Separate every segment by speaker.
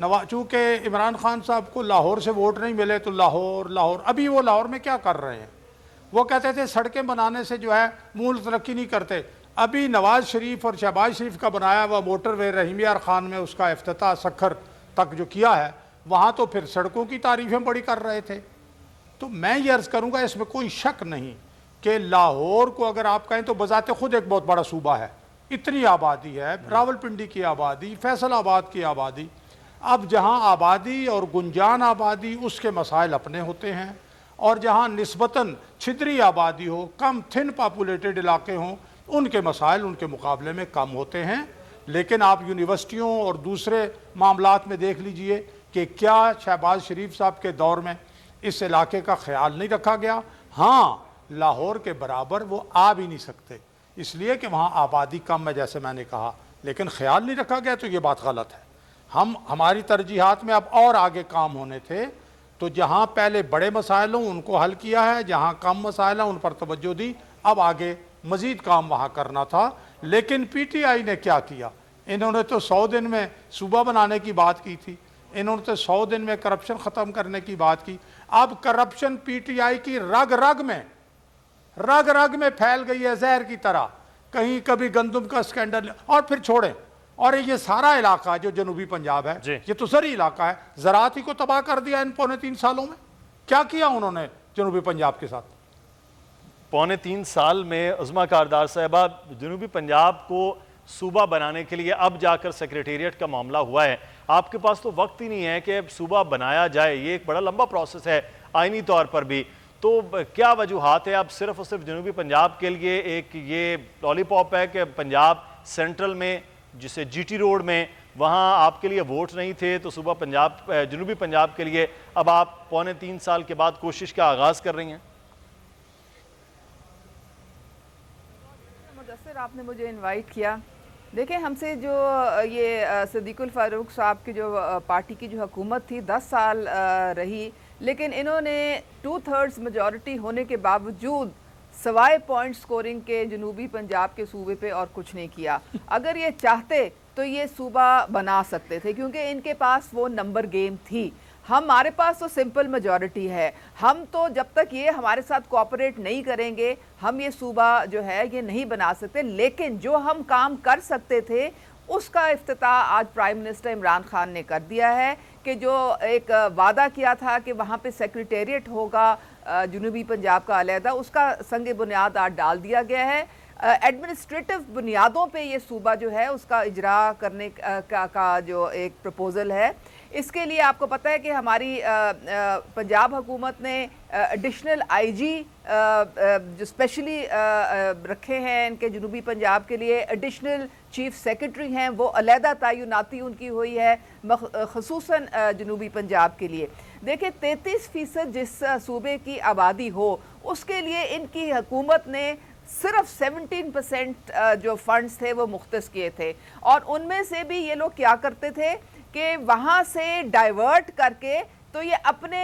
Speaker 1: چونکہ عمران خان صاحب کو لاہور سے ووٹ نہیں ملے تو لاہور ابھی وہ لاہور میں کیا کر رہے ہیں؟ وہ کہتے تھے سڑکیں بنانے سے جو ہے ملک ترقی نہیں کرتے. ابھی نواز شریف اور شہباز شریف کا بنایا ہوا موٹر وے رحیم یار خان میں اس کا افتتاح سکھر تک جو کیا ہے وہاں تو پھر سڑکوں کی تعریفیں بڑی کر رہے تھے. تو میں یہ عرض کروں گا اس میں کوئی شک نہیں کہ لاہور کو اگر آپ کہیں تو بذات خود ایک بہت بڑا صوبہ ہے, اتنی آبادی ہے, راولپنڈی کی آبادی, فیصل آباد کی آبادی. اب جہاں آبادی اور گنجان آبادی اس کے مسائل اپنے ہوتے ہیں, اور جہاں نسبتاً چھدری آبادی ہو, کم تھن پاپولیٹڈ علاقے ہوں, ان کے مسائل ان کے مقابلے میں کم ہوتے ہیں. لیکن آپ یونیورسٹیوں اور دوسرے معاملات میں دیکھ لیجئے کہ کیا شہباز شریف صاحب کے دور میں اس علاقے کا خیال نہیں رکھا گیا. ہاں, لاہور کے برابر وہ آ بھی نہیں سکتے اس لیے کہ وہاں آبادی کم ہے جیسے میں نے کہا, لیکن خیال نہیں رکھا گیا تو یہ بات غلط ہے. ہماری ترجیحات میں اب اور آگے کام ہونے تھے, تو جہاں پہلے بڑے مسائل ہوں ان کو حل کیا ہے, جہاں کم مسائل ہیں ان پر توجہ دی, اب آگے مزید کام وہاں کرنا تھا. لیکن پی ٹی آئی نے کیا کیا؟ انہوں نے تو 100 دن میں صوبہ بنانے کی بات کی تھی, انہوں نے تو 100 دن میں کرپشن ختم کرنے کی بات کی. اب کرپشن پی ٹی آئی کی رگ رگ میں پھیل گئی ہے زہر کی طرح. کہیں کبھی گندم کا سکینڈل, اور پھر چھوڑیں, اور یہ سارا علاقہ جو جنوبی پنجاب ہے یہ تو زرعی علاقہ ہے, زراعت ہی کو تباہ کر دیا ان 3.25 سالوں میں. کیا کیا انہوں نے جنوبی پنجاب کے ساتھ؟
Speaker 2: 3.25 سال میں عظمیٰ کاردار صاحبہ جنوبی پنجاب کو صوبہ بنانے کے لیے اب جا کر سیکریٹریٹ کا معاملہ ہوا ہے. آپ کے پاس تو وقت ہی نہیں ہے کہ صوبہ بنایا جائے, یہ ایک بڑا لمبا پروسیس ہے آئینی طور پر بھی. تو کیا وجوہات ہے اب صرف اور صرف جنوبی پنجاب کے لیے ایک یہ لالی پاپ ہے کہ پنجاب سینٹرل میں جسے جی ٹی روڈ میں وہاں آپ کے لیے ووٹ نہیں تھے تو صوبہ پنجاب جنوبی پنجاب کے لیے اب آپ 3.25 سال کے بعد کوشش کا آغاز کر رہی ہیں؟
Speaker 3: مدثر, آپ نے مجھے انوائٹ کیا. دیکھیں, ہم سے جو یہ صدیق الفاروق صاحب کی جو پارٹی کی جو حکومت تھی 10 سال رہی, لیکن انہوں نے 2/3 میجورٹی ہونے کے باوجود سوائے پوائنٹ سکورنگ کے جنوبی پنجاب کے صوبے پہ اور کچھ نہیں کیا. اگر یہ چاہتے تو یہ صوبہ بنا سکتے تھے کیونکہ ان کے پاس وہ نمبر گیم تھی. ہمارے پاس تو سمپل میجورٹی ہے, ہم تو جب تک یہ ہمارے ساتھ کوآپریٹ نہیں کریں گے ہم یہ صوبہ جو ہے یہ نہیں بنا سکتے. لیکن جو ہم کام کر سکتے تھے اس کا افتتاح آج پرائم منسٹر عمران خان نے کر دیا ہے کہ جو ایک وعدہ کیا تھا کہ وہاں پہ سیکریٹریٹ ہوگا جنوبی پنجاب کا علیحدہ, اس کا سنگ بنیاد آج ڈال دیا گیا ہے. ایڈمنسٹریٹو بنیادوں پہ یہ صوبہ جو ہے اس کا اجرا کرنے کا جو ایک پروپوزل ہے. اس کے لیے آپ کو پتہ ہے کہ ہماری پنجاب حکومت نے ایڈیشنل آئی جی جو اسپیشلی رکھے ہیں ان کے جنوبی پنجاب کے لیے, ایڈیشنل چیف سیکرٹری ہیں وہ علیحدہ تعیناتی ان کی ہوئی ہے خصوصاً جنوبی پنجاب کے لیے. دیکھیں 33% جس صوبے کی آبادی ہو اس کے لیے ان کی حکومت نے صرف 17% جو فنڈز تھے وہ مختص کیے تھے, اور ان میں سے بھی یہ لوگ کیا کرتے تھے کہ وہاں سے ڈائیورٹ کر کے تو یہ اپنے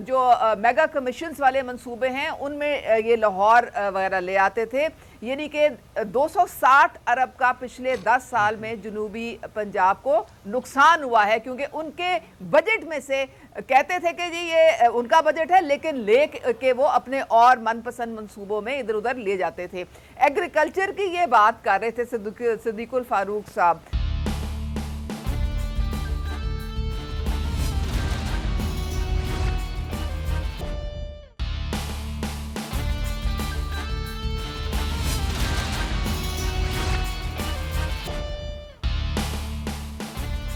Speaker 3: جو میگا کمیشنز والے منصوبے ہیں ان میں یہ لاہور وغیرہ لے آتے تھے. یعنی کہ 260 ارب کا پچھلے 10 سال میں جنوبی پنجاب کو نقصان ہوا ہے, کیونکہ ان کے بجٹ میں سے کہتے تھے کہ جی یہ ان کا بجٹ ہے لیکن لے کے وہ اپنے اور من پسند منصوبوں میں ادھر ادھر لے جاتے تھے. ایگریکلچر کی یہ بات کر رہے تھے صدیق الفاروق صاحب.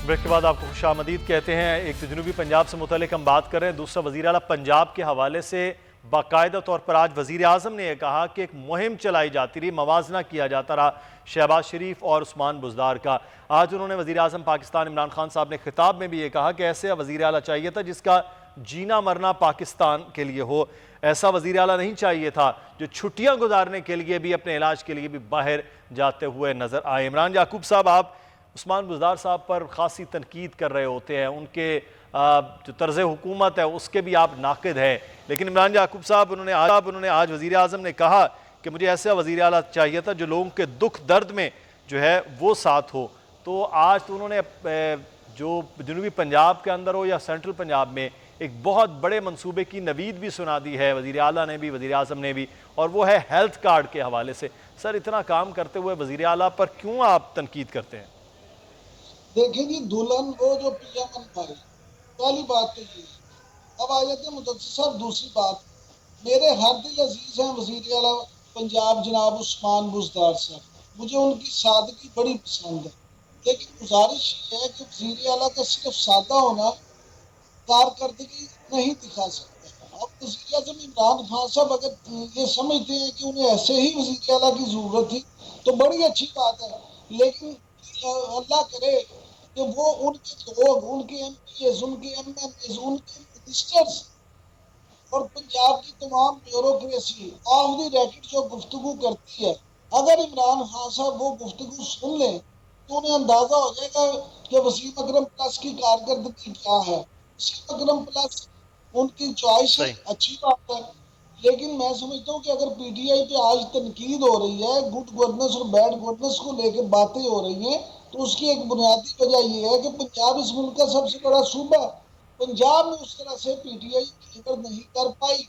Speaker 2: بریک کے بعد آپ کو خوش آمدید کہتے ہیں. ایک تو جنوبی پنجاب سے متعلق ہم بات کر رہے ہیں, دوسرا وزیر اعلیٰ پنجاب کے حوالے سے باقاعدہ طور پر آج وزیر اعظم نے یہ کہا کہ ایک مہم چلائی جاتی رہی, موازنہ کیا جاتا رہا شہباز شریف اور عثمان بزدار کا. آج انہوں نے وزیر اعظم پاکستان عمران خان صاحب نے خطاب میں بھی یہ کہا کہ ایسے وزیر اعلیٰ چاہیے تھا جس کا جینا مرنا پاکستان کے لیے ہو. ایسا وزیر اعلیٰ نہیں چاہیے تھا جو چھٹیاں گزارنے کے لیے بھی اپنے علاج کے لیے بھی باہر جاتے ہوئے نظر آئے. عمران یعقوب صاحب, آپ عثمان بزدار صاحب پر خاصی تنقید کر رہے ہوتے ہیں, ان کے جو طرز حکومت ہے اس کے بھی آپ ناقد ہیں, لیکن عمران یعقوب صاحب انہوں نے آج وزیر اعظم نے کہا کہ مجھے ایسا وزیر اعلیٰ چاہیے تھا جو لوگوں کے دکھ درد میں جو ہے وہ ساتھ ہو. تو آج تو انہوں نے جو جنوبی پنجاب کے اندر ہو یا سینٹرل پنجاب میں ایک بہت بڑے منصوبے کی نوید بھی سنا دی ہے وزیر اعلیٰ نے بھی، وزیر اعظم نے بھی، اور وہ ہے ہیلتھ کارڈ کے حوالے سے۔ سر اتنا کام کرتے ہوئے وزیر اعلیٰ پر کیوں آپ تنقید کرتے ہیں؟
Speaker 4: دیکھیں جی، دلہن وہ جو پی ایم بھائی، پہلی بات تو یہ ہے۔ اب آ جاتے ہیں مدثر صاحب دوسری بات، میرے ہر دل عزیز ہیں وزیر اعلیٰ پنجاب جناب عثمان بزدار صاحب، مجھے ان کی سادگی بڑی پسند ہے، لیکن گزارش یہ ہے کہ وزیر اعلیٰ کا صرف سادہ ہونا کارکردگی نہیں دکھا سکتا۔ اب وزیر اعظم عمران خان صاحب اگر یہ سمجھتے ہیں کہ انہیں ایسے ہی وزیر اعلیٰ کی ضرورت تھی تو بڑی اچھی بات ہے، لیکن اللہ کرے کہ وہ ان کے لوگ، ان کے ایم پی ایز، ان کے ایم این ایز، ان کے منسٹرز اور پنجاب کی تمام بیوروکریسی آف دی ریکٹ جو گفتگو کرتی ہے، اگر عمران خان صاحب وہ گفتگو سن لیں تو انہیں اندازہ ہو جائے گا کہ وسیم اکرم پلس کی کارکردگی کیا ہے۔ وسیم اکرم پلس ان کی چوائس ہے، اچھی بات ہے، لیکن میں سمجھتا ہوں کہ اگر پی ٹی آئی پہ آج تنقید ہو رہی ہے، گڈ گورننس اور بیڈ گورننس کو لے کے باتیں ہو رہی ہیں، تو اس کی ایک بنیادی وجہ یہ ہے کہ پنجاب اس ملک کا سب سے بڑا صوبہ ہے، پنجاب میں اس طرح سے پی ٹی آئی ڈلیور نہیں کر پائی۔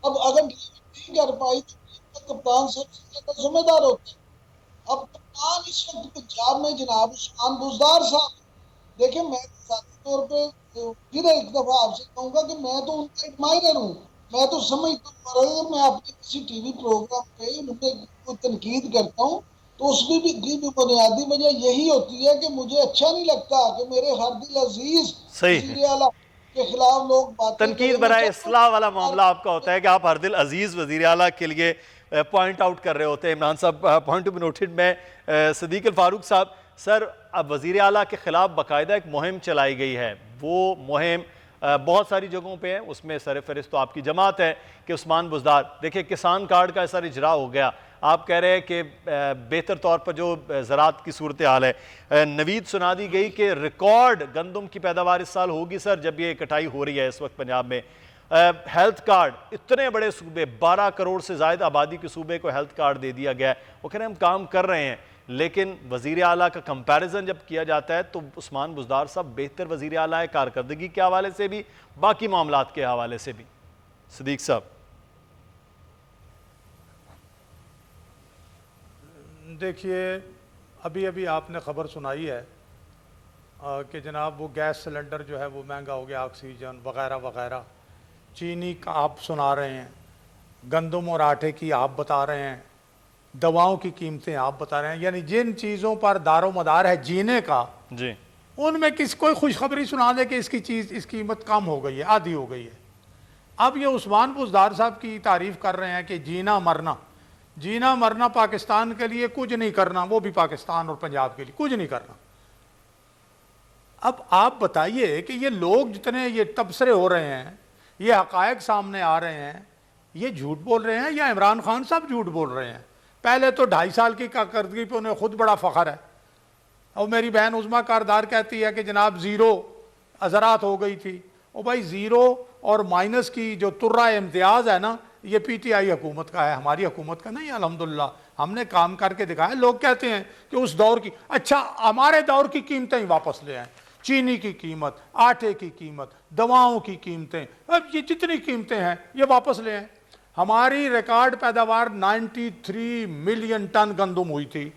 Speaker 4: اب اگر ڈلیور نہیں کر پائی تو کپتان سب سے زیادہ ذمہ دار ہوتے ہیں۔ اب کپتان اس وقت پنجاب میں جناب عثمان بزدار صاحب، دیکھیں میں ذاتی طور پہ پھر ایک دفعہ آپ سے کہوں گا کہ میں تو ان کا ایڈمائرر ہوں، میں تو سمجھتا ہوں، اگر میں اپنے کسی ٹی وی پروگرام پہ ان پہ کوئی تنقید کرتا ہوں تو اس میں بھی بنیادی وجہ یہی ہوتی ہے کہ مجھے اچھا نہیں لگتا کہ میرے ہر دل عزیز وزیر اعلیٰ کے خلاف لوگ باتیں
Speaker 2: تنقید برائے اصلاح والا معاملہ آپ کا ہوتا ہے کہ آپ ہر دل عزیز وزیر اعلیٰ کے لیے پوائنٹ آؤٹ کر رہے ہوتے ہیں۔ عمران صاحب پوائنٹ ٹو بی نوٹڈ میں صدیق الفاروق صاحب، سر اب وزیر اعلیٰ کے خلاف باقاعدہ ایک مہم چلائی گئی ہے، وہ مہم بہت ساری جگہوں پہ ہے، اس میں سر فہرست تو آپ کی جماعت ہے کہ عثمان بزدار، دیکھیں کسان کارڈ کا سر اجرا ہو گیا، آپ کہہ رہے ہیں کہ بہتر طور پر جو زراعت کی صورتحال ہے، نوید سنا دی گئی کہ ریکارڈ گندم کی پیداوار اس سال ہوگی سر جب یہ کٹائی ہو رہی ہے اس وقت پنجاب میں۔ ہیلتھ کارڈ، اتنے بڑے صوبے، 12 کروڑ سے زائد آبادی کے صوبے کو ہیلتھ کارڈ دے دیا گیا ہے، وہ کہہ رہے ہیں ہم کام کر رہے ہیں، لیکن وزیر اعلیٰ کا کمپیریزن جب کیا جاتا ہے تو عثمان بزدار صاحب بہتر وزیر اعلیٰ ہے، کارکردگی کے حوالے سے بھی، باقی معاملات کے حوالے سے بھی۔ صدیق صاحب
Speaker 1: دیکھیے، ابھی آپ نے خبر سنائی ہے کہ جناب وہ گیس سلنڈر جو ہے وہ مہنگا ہو گیا، آکسیجن وغیرہ وغیرہ، چینی کا آپ سنا رہے ہیں، گندم اور آٹے کی آپ بتا رہے ہیں، دواؤں کی قیمتیں آپ بتا رہے ہیں، یعنی جن چیزوں پر دار و مدار ہے جینے کا،
Speaker 2: جی
Speaker 1: ان میں کوئی خوشخبری سنا دے کہ اس کی قیمت کم ہو گئی ہے، آدھی ہو گئی ہے۔ اب یہ عثمان بزدار صاحب کی تعریف کر رہے ہیں کہ جینا مرنا پاکستان کے لیے کچھ نہیں کرنا، وہ بھی پاکستان اور پنجاب کے لیے کچھ نہیں کرنا۔ اب آپ بتائیے کہ یہ لوگ جتنے یہ تبصرے ہو رہے ہیں، یہ حقائق سامنے آ رہے ہیں، یہ جھوٹ بول رہے ہیں یا عمران خان صاحب جھوٹ بول رہے ہیں؟ پہلے تو 2.5 سال کی کارکردگی پہ انہیں خود بڑا فخر ہے، اور میری بہن عظمیٰ کاردار کہتی ہے کہ جناب زیرو زراعت ہو گئی تھی۔ اور بھائی زیرو اور مائنس کی جو ترہ امتیاز ہے نا، یہ پی ٹی آئی حکومت کا ہے، ہماری حکومت کا نہیں ہے۔ الحمدللہ ہم نے کام کر کے دکھایا۔ لوگ کہتے ہیں کہ اس دور کی، اچھا ہمارے دور کی قیمتیں ہی واپس لے آئیں، چینی کی قیمت، آٹے کی قیمت، دواؤں کی قیمتیں، اب یہ جتنی قیمتیں ہیں یہ واپس لے آئیں۔ ہماری ریکارڈ پیداوار 93 ملین ٹن گندم ہوئی تھی،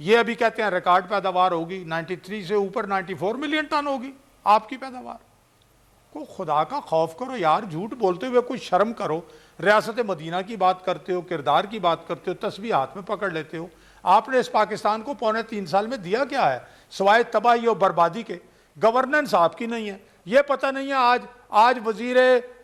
Speaker 1: یہ ابھی کہتے ہیں ریکارڈ پیداوار ہوگی 93 سے اوپر 94 ملین ٹن ہوگی آپ کی پیداوار۔ کو خدا کا خوف کرو یار، جھوٹ بولتے ہوئے کوئی شرم کرو۔ ریاست مدینہ کی بات کرتے ہو، کردار کی بات کرتے ہو، تسبیح ہاتھ میں پکڑ لیتے ہو۔ آپ نے اس پاکستان کو 3.25 سال میں دیا کیا ہے سوائے تباہی اور بربادی کے؟ گورننس آپ کی نہیں ہے، یہ پتہ نہیں ہے آج وزیر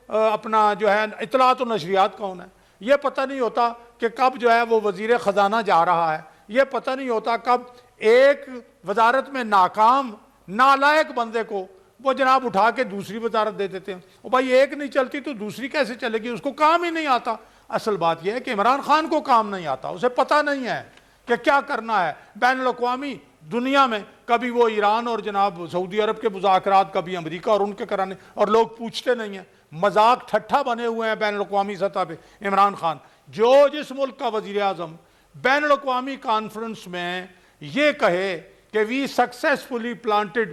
Speaker 1: اپنا جو ہے اطلاعات و نشریات کون ہے، یہ پتہ نہیں ہوتا کہ کب جو ہے وہ وزیر خزانہ جا رہا ہے، یہ پتہ نہیں ہوتا کب ایک وزارت میں ناکام نالائق بندے کو وہ جناب اٹھا کے دوسری وزارت دے دیتے ہیں۔ اور بھائی ایک نہیں چلتی تو دوسری کیسے چلے گی؟ اس کو کام ہی نہیں آتا۔ اصل بات یہ ہے کہ عمران خان کو کام نہیں آتا، اسے پتہ نہیں ہے کہ کیا کرنا ہے بین الاقوامی دنیا میں۔ کبھی وہ ایران اور جناب سعودی عرب کے مذاکرات، کبھی امریکہ اور ان کے کرانے، اور لوگ پوچھتے نہیں ہیں۔ مذاق ٹھٹھا بنے ہوئے ہیں بین الاقوامی سطح پہ عمران خان۔ جس ملک کا وزیر اعظم بین الاقوامی کانفرنس میں یہ کہے کہ وی سکسیسفلی پلانٹڈ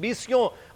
Speaker 2: 20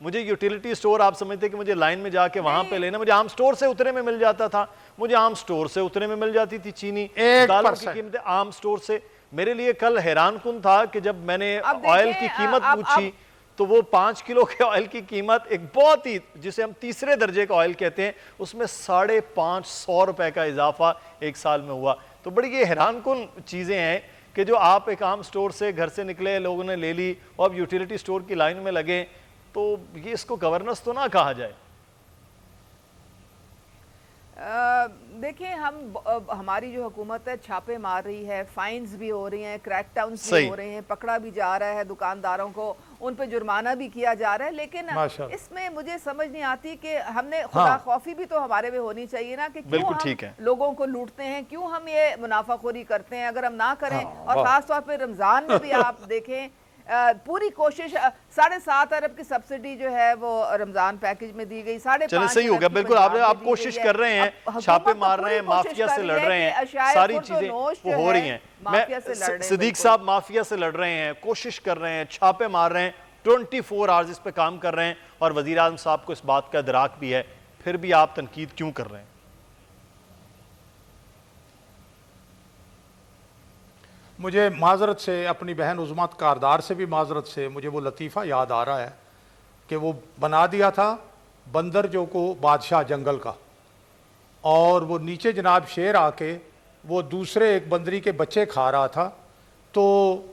Speaker 2: مجھے یوٹیلیٹی سٹور آپ سمجھتے کہ مجھے لائن میں جا کے وہاں پہ لینا, مجھے عام سٹور سے اتنے میں مل جاتا تھا, مجھے عام سٹور سے اتنے میں مل جاتی تھی چینی, دالوں کی قیمتیں عام سٹور سے. میرے لیے کل حیران کن تھا کہ جب میں نے آئل کی قیمت پوچھی تو وہ 5 کلو کے آئل کی قیمت ایک بہت ہی, جسے ہم تیسرے درجے کا آئل کہتے ہیں, اس میں 550 روپے کا اضافہ ایک سال میں ہوا. تو بڑی یہ حیران کن چیزیں ہیں کہ جو آپ ایک عام سٹور سے گھر سے نکلے, لوگوں نے لے لی, اور اب یوٹیلیٹی سٹور کی لائن میں لگے, تو یہ اس کو گورننس تو نہ کہا جائے.
Speaker 3: دیکھیں ہماری جو حکومت ہے چھاپے مار رہی ہے, فائنز بھی ہو رہی ہیں, کریک ڈاؤنز بھی ہو رہے ہیں, پکڑا بھی جا رہا ہے دکانداروں کو, ان پہ جرمانہ بھی کیا جا رہا ہے, لیکن اس میں مجھے سمجھ نہیں آتی کہ ہم نے خدا خوفی بھی تو ہمارے میں ہونی چاہیے نا, کہ کیوں ہم لوگوں کو لوٹتے ہیں, کیوں ہم یہ منافع خوری کرتے ہیں. اگر ہم نہ کریں, اور خاص طور پہ رمضان میں بھی آپ دیکھیں پوری کوشش 7.5 ارب کی سبسڈی جو ہے وہ رمضان پیکج میں دی گئی, 5.5
Speaker 2: صحیح ہو گیا, بالکل آپ کوشش کر رہے ہیں, چھاپے مار رہے ہیں, مافیا سے لڑ رہے ہیں, ساری چیزیں وہ ہو رہی ہیں. صدیق صاحب مافیا سے لڑ رہے ہیں, کوشش کر رہے ہیں, چھاپے مار رہے ہیں, 24 آورز اس پہ کام کر رہے ہیں, اور وزیر اعظم صاحب کو اس بات کا ادراک بھی ہے, پھر بھی آپ تنقید کیوں کر رہے ہیں؟
Speaker 1: مجھے معذرت سے, اپنی بہن عظمت کاردار سے بھی معذرت سے, مجھے وہ لطیفہ یاد آ رہا ہے کہ وہ بنا دیا تھا بندر جو کو بادشاہ جنگل کا, اور وہ نیچے جناب شیر آ کے وہ دوسرے ایک بندری کے بچے کھا رہا تھا, تو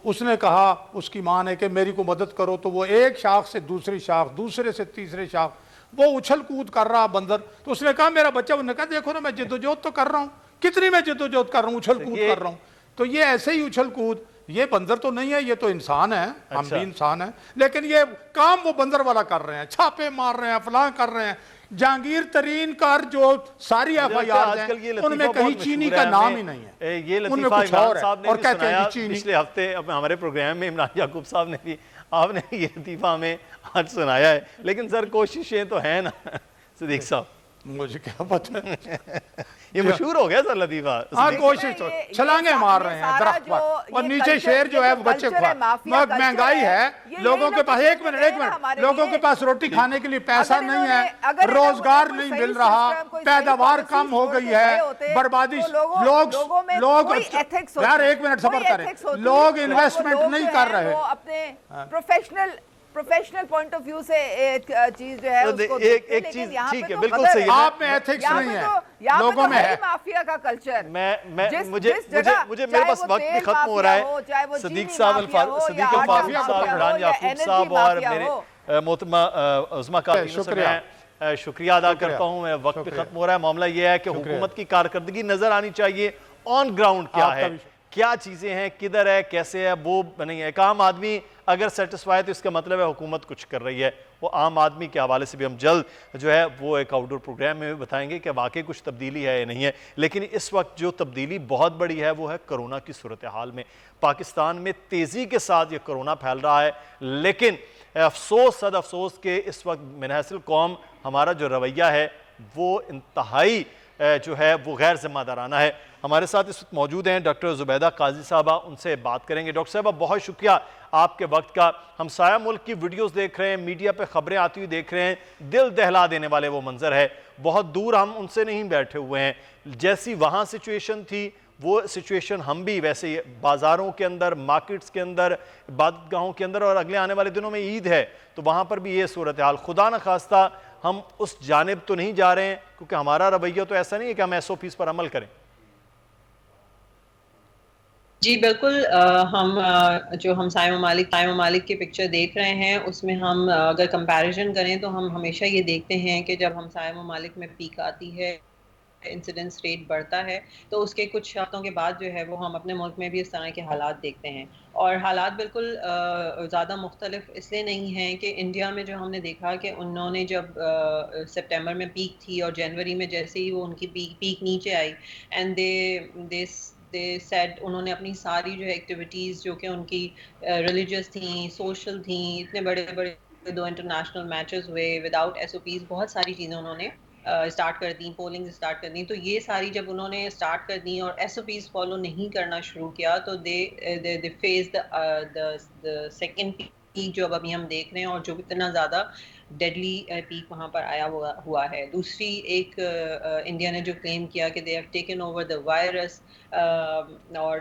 Speaker 1: اس نے کہا اس کی ماں نے کہ میری کو مدد کرو, تو وہ ایک شاخ سے دوسری شاخ, دوسرے سے تیسرے شاخ, وہ اچھل کود کر رہا بندر. تو اس نے کہا میرا بچہ, انہوں نے کہا دیکھو نا میں جدوجہد تو کر رہا ہوں, کتنی میں جدوجہد کر رہا ہوں, اچھل کود کر رہا ہوں. تو یہ ایسے ہی اچھل کود, یہ بندر تو نہیں ہے, یہ تو انسان ہے, ہم بھی انسان ہیں, لیکن یہ کام وہ بندر والا کر رہے ہیں, چھاپے مار رہے ہیں, فلاں کر رہے ہیں. جہانگیر ترین کار جو ساری FIR ہیں ان میں کہیں چینی کا نام ہی نہیں ہے,
Speaker 2: یہ لطیفہ عمران صاحب نے بھی سنایا پچھلے ہفتے ہمارے پروگرام میں, عمران یعقوب صاحب نے بھی, آپ نے یہ لطیفہ ہمیں آج سنایا ہے, لیکن سر کوششیں تو ہیں نا صدیق صاحب.
Speaker 1: مجھے کیا پتہ ہے,
Speaker 2: یہ مشہور ہو گیا سر لطیفہ.
Speaker 1: ہاں کوشش تو, چھلانگے مار رہے ہیں درخت پر, اور نیچے شیر جو ہے وہ بچے کھا. مہنگائی ہے, لوگوں کے پاس, ایک منٹ, لوگوں کے پاس روٹی کھانے کے لیے پیسہ نہیں ہے, روزگار نہیں مل رہا, پیداوار کم ہو گئی ہے, بربادی, لوگ یار ایک منٹ صبر کریں, لوگ انویسٹمنٹ نہیں کر رہے.
Speaker 3: اپنے پروفیشنل پوائنٹ آف ویو سے ایک چیز جو ہے اس کو
Speaker 2: ایک چیز ٹھیک ہے, بالکل صحیح ہے,
Speaker 1: آپ میں ایتھکس نہیں ہے, لوگوں میں ہے
Speaker 3: مافیا کا کلچر.
Speaker 2: مجھے میرے پاس وقت بھی ختم ہو رہا ہے. صدیق صاحب, صدیق الفاروق صاحب, عمران یعقوب صاحب اور میرے محترمہ عظمہ کابینہ سے میں شکریہ ادا کرتا ہوں. میں وقت بھی ختم ہو رہا ہے. معاملہ یہ ہے کہ حکومت کی کارکردگی نظر آنی چاہیے, آن گراؤنڈ کیا ہے, کیا چیزیں ہیں, کدھر ہے, کیسے ہے, وہ نہیں ہے. ایک عام آدمی اگر سیٹسفائی تو اس کا مطلب ہے حکومت کچھ کر رہی ہے. وہ عام آدمی کے حوالے سے بھی ہم جلد جو ہے وہ ایک آؤٹ ڈور پروگرام میں بتائیں گے کہ واقعی کچھ تبدیلی ہے یا نہیں ہے. لیکن اس وقت جو تبدیلی بہت بڑی ہے وہ ہے کرونا کی صورتحال میں. پاکستان میں تیزی کے ساتھ یہ کرونا پھیل رہا ہے, لیکن افسوس صد افسوس کہ اس وقت من حیث القوم ہمارا جو رویہ ہے وہ انتہائی جو ہے وہ غیر ذمہ دارانہ ہے. ہمارے ساتھ اس وقت موجود ہیں ڈاکٹر زبیدہ قاضی صاحبہ, ان سے بات کریں گے. ڈاکٹر صاحبہ بہت شکریہ آپ کے وقت کا. ہمسایہ ملک کی ویڈیوز دیکھ رہے ہیں, میڈیا پہ خبریں آتی ہوئی دیکھ رہے ہیں, دل دہلا دینے والے وہ منظر ہے. بہت دور ہم ان سے نہیں بیٹھے ہوئے ہیں, جیسی وہاں سچویشن تھی وہ سچویشن ہم بھی ویسے ہی بازاروں کے اندر, مارکیٹس کے اندر, عبادت گاہوں کے اندر, اور اگلے آنے والے دنوں میں عید ہے تو وہاں پر بھی یہ صورتحال. خدا نخواستہ ہم اس جانب تو نہیں جا رہے ہیں, کیونکہ ہمارا رویہ تو ایسا نہیں ہے کہ ہم SOPs پر عمل کریں.
Speaker 5: جی بالکل, ہم جو ہمسائے ممالک کی پکچر دیکھ رہے ہیں اس میں ہم اگر کمپیریزن کریں تو ہم ہمیشہ یہ دیکھتے ہیں کہ جب ہمسائے ممالک میں پیک آتی ہے, انسیڈنس ریٹ بڑھتا ہے, تو اس کے کچھ ہفتوں کے بعد جو ہے وہ ہم اپنے ملک میں بھی اس طرح کے حالات دیکھتے ہیں. اور حالات بالکل زیادہ مختلف اس لیے نہیں ہیں کہ انڈیا میں جو ہم نے دیکھا کہ انہوں نے جب سپٹمبر میں پیک تھی اور جنوری میں جیسے ہی وہ ان کی پیک نیچے آئی, اینڈ دے سیڈ, انہوں نے اپنی ساری جو ایکٹیویٹیز جو کہ ان کی ریلیجیس تھیں, سوشل تھیں, اتنے بڑے 2 انٹرنیشنل میچز ہوئے وداؤٹ SOPs, بہت ساری چیزیں انہوں نے اسٹارٹ کر دیں, پولنگ اسٹارٹ کر دیں. تو یہ ساری جب انہوں نے اسٹارٹ کر دیں اور SOPs فالو نہیں کرنا شروع کیا تو دے فیس دا سیکنڈ پیک جو اب ابھی ہم دیکھ رہے ہیں اور جو اتنا زیادہ ڈیڈلی پیک وہاں پر آیا ہوا ہے. دوسری ایک انڈیا نے جو کلیم کیا کہ they have taken over the virus اور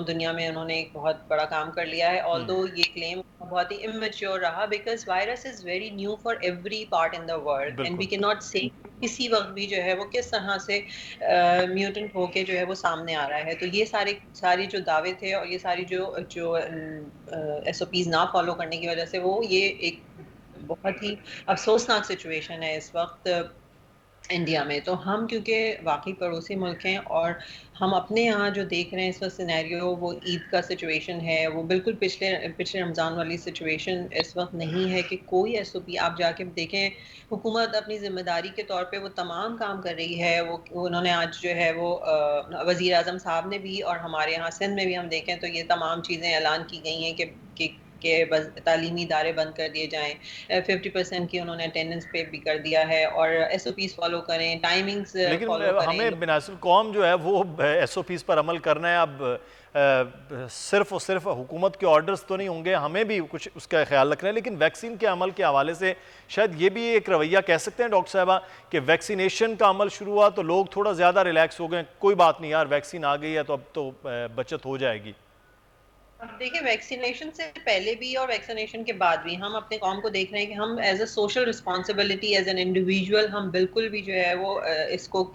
Speaker 5: دنیا میں انہوں نے ایک بہت بڑا کام کر لیا ہے. آلدو یہ کلیم بہت ہی امیچور رہا because virus is very new for every part in the world and we can not say کسی وقت بھی جو ہے وہ کس طرح سے میوٹنٹ ہو کے جو ہے وہ سامنے آ رہا ہے. تو یہ ساری جو دعوے تھے اور یہ ساری جو ایس او پیز نہ فالو کرنے کی وجہ سے وہ یہ ایک بہت ہی افسوسناک سچویشن ہے اس وقت انڈیا میں. تو ہم کیونکہ واقعی پڑوسی ملک ہیں اور ہم اپنے یہاں جو دیکھ رہے ہیں اس وقت سینیریو وہ عید کا سچویشن ہے, وہ بالکل پچھلے رمضان والی سچویشن اس وقت نہیں ہے کہ کوئی ایس او پی آپ جا کے دیکھیں. حکومت اپنی ذمہ داری کے طور پہ وہ تمام کام کر رہی ہے. وہ انہوں نے آج جو ہے وہ وزیر اعظم صاحب نے بھی اور ہمارے یہاں سندھ میں بھی ہم دیکھیں تو یہ تمام چیزیں اعلان کی گئی ہیں کہ تعلیمی ادارے بند کر دیے جائیں. 50% کی انہوں نے اٹینڈنس پہ بھی کر دیا ہے اور ایس او پیز فالو کریں, ٹائمنگز فالو کریں.
Speaker 2: ہمیں بناسب قوم جو ہے وہ ایس او پیز پر عمل کرنا ہے. اب صرف اور صرف حکومت کے آرڈرز تو نہیں ہوں گے, ہمیں بھی کچھ اس کا خیال رکھنا ہے. لیکن ویکسین کے عمل کے حوالے سے شاید یہ بھی ایک رویہ کہہ سکتے ہیں ڈاکٹر صاحبہ کہ ویکسینیشن کا عمل شروع ہوا تو لوگ تھوڑا زیادہ ریلیکس ہو گئے, کوئی بات نہیں یار ویکسین آ گئی ہے تو اب تو بچت ہو جائے گی.
Speaker 5: دیکھیں ویکسینیشن سے پہلے بھی اور ویکسینیشن کے بعد بھی ہم اپنے قوم کو دیکھ رہے ہیں کہ ہم as a social responsibility as an individual ہم بالکل بھی جو ہے وہ اس کو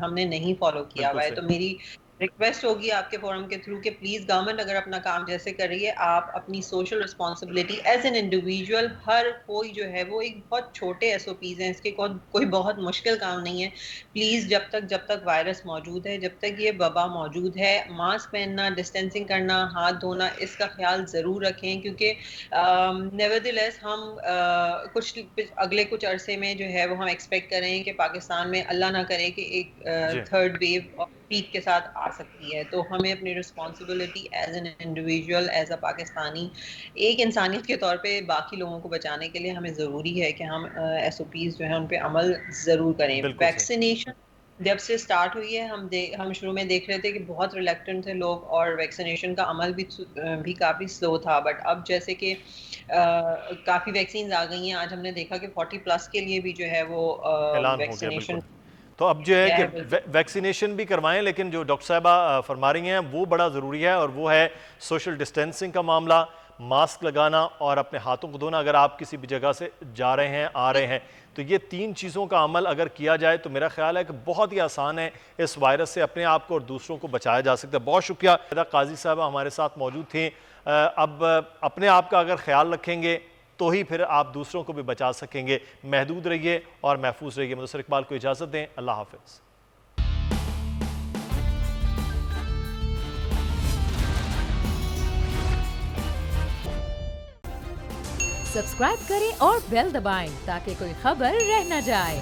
Speaker 5: ہم نے نہیں فالو کیا ہوا ہے. تو میری ریکویسٹ ہوگی آپ کے فورم کے تھرو کہ پلیز گورنمنٹ اگر اپنا کام جیسے کر رہی ہے آپ اپنی social responsibility as an individual ہر کوئی جو ہے وہ ایک بہت چھوٹے ایس او پیز ہیں, اس کے کوئی بہت مشکل کام نہیں ہے. پلیز جب تک وائرس موجود ہے, جب تک یہ وبا موجود ہے, ماسک پہننا, ڈسٹینسنگ کرنا, ہاتھ دھونا, اس کا خیال ضرور رکھیں کیونکہ نیورتھلیس ہم اگلے کچھ عرصے میں جو ہے وہ ہم ایکسپیکٹ کریں کہ پاکستان میں اللہ نہ کرے کہ ایک تھرڈ ویو پیک کے ساتھ آ سکتی ہے. تو ہمیں اپنی responsibility as an individual as a Pakistani ایک انسانیت کے طور پہ باقی لوگوں کو بچانے کے لیے ہمیں ضروری ہے کہ ہم ایس او پیز جو ہے ان پہ عمل ضرور کریں. ویکسینیشن جب سے سٹارٹ ہوئی ہے ہم شروع میں دیکھ رہے تھے کہ بہت ریلیکٹنٹ تھے لوگ اور ویکسینیشن کا عمل بھی کافی سلو تھا, بٹ اب جیسے کہ کافی ویکسینز آ گئی ہیں. آج ہم نے دیکھا کہ 40+ کے لیے بھی جو ہے وہ ویکسینیشن.
Speaker 2: تو اب جو ہے کہ ویکسینیشن بھی کروائیں, لیکن جو ڈاکٹر صاحبہ فرما رہی ہیں وہ بڑا ضروری ہے اور وہ ہے سوشل ڈسٹینسنگ کا معاملہ, ماسک لگانا اور اپنے ہاتھوں کو دھونا. اگر آپ کسی بھی جگہ سے جا رہے ہیں آ رہے ہیں تو یہ 3 چیزوں کا عمل اگر کیا جائے تو میرا خیال ہے کہ بہت ہی آسان ہے اس وائرس سے اپنے آپ کو اور دوسروں کو بچایا جا سکتا ہے. بہت شکریہ. قاضی صاحبہ ہمارے ساتھ موجود تھیں. اب اپنے آپ کا اگر خیال رکھیں گے تو ہی پھر آپ دوسروں کو بھی بچا سکیں گے. محدود رہیے اور محفوظ رہیے. مدثر اقبال کو اجازت دیں. اللہ حافظ.
Speaker 6: سبسکرائب کریں اور بیل دبائیں تاکہ کوئی خبر رہ نہ جائے.